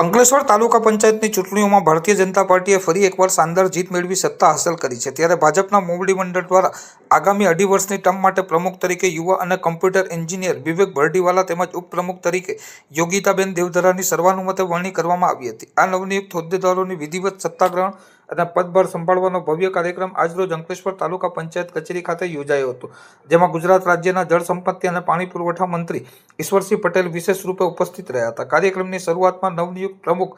અંકલેશ્વર તાલુકા પંચાયતની ચૂંટણીઓમાં ભારતીય જનતા પાર્ટીએ ફરી એકવાર શાનદાર જીત મેળવી સત્તા હાંસલ કરી છે। ત્યારે ભાજપના મોવડી મંડળ દ્વારા આગામી 2.5 વર્ષની ટર્મ માટે પ્રમુખ તરીકે યુવા અને કમ્પ્યુટર એન્જિનિયર વિવેક ભરડીવાલા તેમજ ઉપપ્રમુખ તરીકે યોગિતાબેન દેવધરાની સર્વાનુમતે વરણી કરવામાં આવી હતી। આ નવનિયુક્ત હોદ્દેદારોની વિધિવત સત્તાગ્રહણ અને પદભાર સંભાળવાનો ભવ્ય કાર્યક્રમ આજરોજ અંકલેશ્વર તાલુકા પંચાયત કચેરી ખાતે યોજાયો હતો, જેમાં ગુજરાત રાજ્યના જળ સંપત્તિ અને પાણી પુરવઠા મંત્રી ઈશ્વરસિંહ પટેલ વિશેષ રૂપે ઉપસ્થિત રહ્યા હતા। કાર્યક્રમની શરૂઆતમાં નવનિયુક્ત પ્રમુખ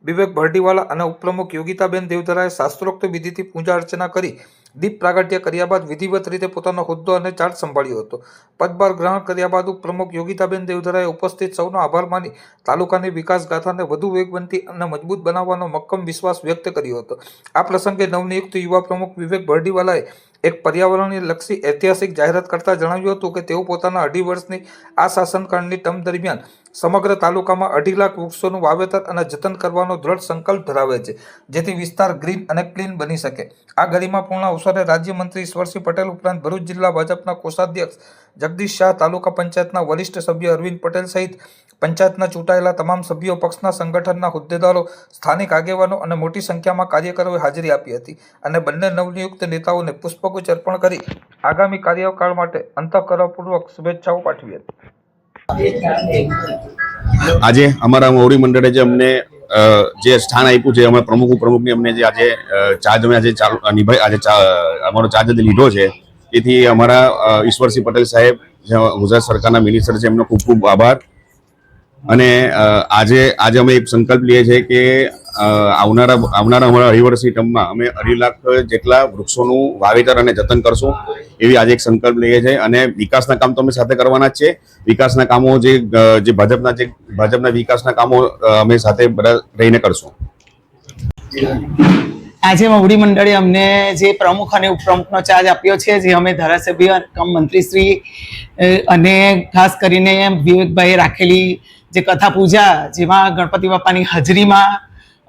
વિવેક ભરડીવાલા અને ઉપપ્રમુખ યોગિતાબેન દેવધરાએ શાસ્ત્રોક્ત વિધિથી પૂજા અર્ચના કરી દીપ પ્રાગટ્ય કર્યા બાદ વિધિવત રીતે પોતાનો હોદ્દો અને ચાર્જ સંભાળ્યો હતો। પદભાર ગ્રહણ કર્યા બાદ ઉપપ્રમુખ યોગિતાબેન દેવધરાએ ઉપસ્થિત સૌનો આભાર માની તાલુકાની વિકાસ ગાથાને વધુ વેગવંતી અને મજબૂત બનાવવાનો મક્કમ વિશ્વાસ વ્યક્ત કર્યો હતો। આ પ્રસંગે નવનિયુક્ત યુવા પ્રમુખ વિવેક ભરડીવાલાએ એક પર્યાવરણીય લક્ષી ઐતિહાસિક જાહેરાત કરતા જણાવ્યું હતું કે તેઓ પોતાના 2.5 વર્ષની આ શાસનકાળની ટર્મ દરમિયાન સમગ્ર તાલુકામાં 2.5 લાખ વૃક્ષોનું વાવેતર અને જતન કરવાનો દ્રઢ સંકલ્પ ધરાવે છે, જેથી વિસ્તાર ગ્રીન અને ક્લીન બની શકે। આ ગરિમાપૂર્ણ અવસરે રાજ્યમંત્રી ઈશ્વરસિંહ પટેલ ઉપરાંત ભરૂચ જિલ્લા ભાજપના કોષાધ્યક્ષ જગદીશ શાહ, તાલુકા પંચાયતના વરિષ્ઠ સભ્ય અરવિંદ પટેલ સહિત પંચાયતના ચૂંટાયેલા તમામ સભ્યો, પક્ષના સંગઠનના હોદ્દેદારો, સ્થાનિક આગેવાનો અને મોટી સંખ્યામાં કાર્યકરોએ હાજરી આપી હતી અને બંને નવનિયુક્ત નેતાઓને પુષ્પગુચ્છ અર્પણ કરી આગામી કાર્યકાળ માટે અંતઃકરણપૂર્વક શુભેચ્છાઓ પાઠવી હતી। આજે અમારા મોવડી મંડળે જે અમને જે સ્થાન આપ્યું છે, અમે પ્રમુખ ઉપપ્રમુખની અમને જે આજે ચાર્જ અમે આજે અમારો ચાર્જ લીધો છે, તેથી અમારા ઈશ્વરસિંહ પટેલ સાહેબ ગુજરાત સરકારના મિનિસ્ટર છે, એમનો ખૂબ ખૂબ આભાર। અને આજે અમે એક સંકલ્પ લઈએ છીએ કે આવનારા અમારા 2.5 વર્ષની ટર્મમાં અમે 2.5 લાખ જેટલા વૃક્ષોનું વાવેતર અને જતન કરશું, એવી આજે એક સંકલ્પ લઈએ છીએ। અને વિકાસના કામ તો અમે સાથે કરવાના જ છે। વિકાસના કામો જે ભાજપના વિકાસના કામો અમે સાથે બધા રહીને કરશું। આજે મોવડી મંડળે અમને જે પ્રમુખ અને ઉપપ્રમુખનો ચાર્જ આપ્યો છે, જે અમે ધારાસભ્ય કમ મંત્રીશ્રી અને ખાસ કરીને વિવેકભાઈએ રાખેલી જે કથા પૂજા, જેમાં ગણપતિ બાપાની હાજરીમાં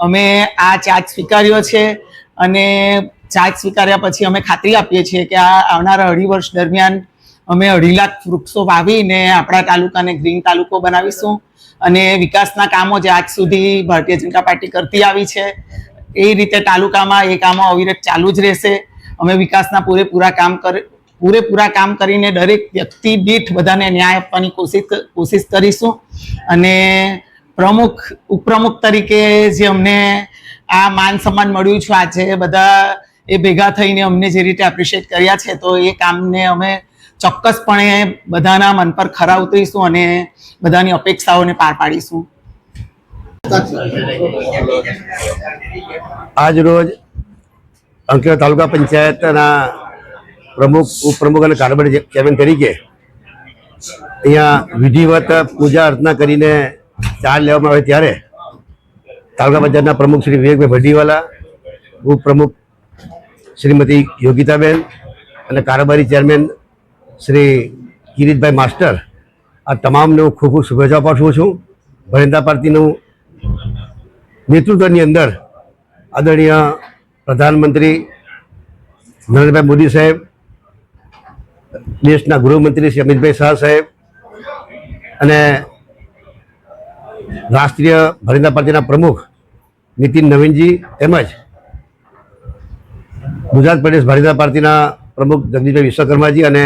અમે આ ચાર્જ સ્વીકાર્યો છે। અને ચાર્જ સ્વીકાર્યા પછી અમે ખાતરી આપીએ છીએ કે આ આવનારા 2.5 વર્ષ દરમિયાન અમે 2.5 લાખ વૃક્ષો વાવીને આપણા તાલુકાને ગ્રીન તાલુકો બનાવીશું અને વિકાસના કામો જે આજ સુધી ભારતીય જનતા પાર્ટી કરતી આવી છે એ રીતે તાલુકામાં એ કામો અવિરત ચાલુ જ રહેશે। અમે વિકાસના પૂરેપૂરા કામ કરીને દરેક વ્યક્તિ દીઠ બધાને ન્યાય આપવાની કોશિશ કરીશું। અને પ્રમુખ ઉપપ્રમુખ તરીકે જે અમને આ માન સન્માન મળ્યું છે, આજે બધા એ ભેગા થઈને અમને જે રીતે એપ્રિશિએટ કર્યા છે, તો એ કામને અમે ચોક્કસપણે બધાના મન પર ખરા ઉતરીશું અને બધાની અપેક્ષાઓને પાર પાડીશું। આજ રોજ અંકલેશ્વર તાલુકા પંચાયતના પ્રમુખ, ઉપપ્રમુખ અને કારોબારી ચેરમેન તરીકે અહીંયા વિધિવત પૂજા અર્ચના કરીને ચાર્જ લેવામાં આવે ત્યારે તાલુકા પંચાયતના પ્રમુખ શ્રી વિવેકભાઈ ભરડીવાલા, ઉપપ્રમુખ શ્રીમતી યોગિતાબેન અને કારોબારી ચેરમેન શ્રી કિરીટભાઈ માસ્ટર, આ તમામને હું ખૂબ ખૂબ શુભેચ્છા પાઠવું છું। ભારતીય જનતા પાર્ટીનું નેતૃત્વની અંદર આદરણીય પ્રધાનમંત્રી નરેન્દ્રભાઈ મોદી સાહેબ, દેશના ગૃહમંત્રી શ્રી અમિતભાઈ શાહ સાહેબ અને રાષ્ટ્રીય ભારતીય જનતા પાર્ટીના પ્રમુખ નીતિન નવીનજી તેમજ ગુજરાત પ્રદેશ ભારતીય જનતા પાર્ટીના પ્રમુખ જગદીશભાઈ વિશ્વકર્માજી અને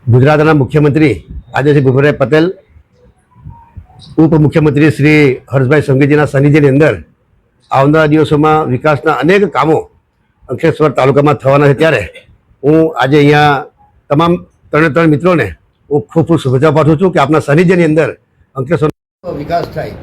ગુજરાતના મુખ્યમંત્રી આજે શ્રી ભૂપેન્દ્રભાઈ પટેલ, ઉપમુખ્યમંત્રી શ્રી હર્ષભાઈ સંઘવીજીના સાનિધ્યની અંદર આવનારા દિવસોમાં વિકાસના અનેક કામો અંકલેશ્વર તાલુકામાં થવાના છે, ત્યારે હું આજે અહીંયા તમામ 3 મિત્રોને હું ખૂબ ખૂબ શુભેચ્છા પાઠવું છું કે આપના સાનિધ્યની અંદર અંકલેશ્વર વિકાસ થાય।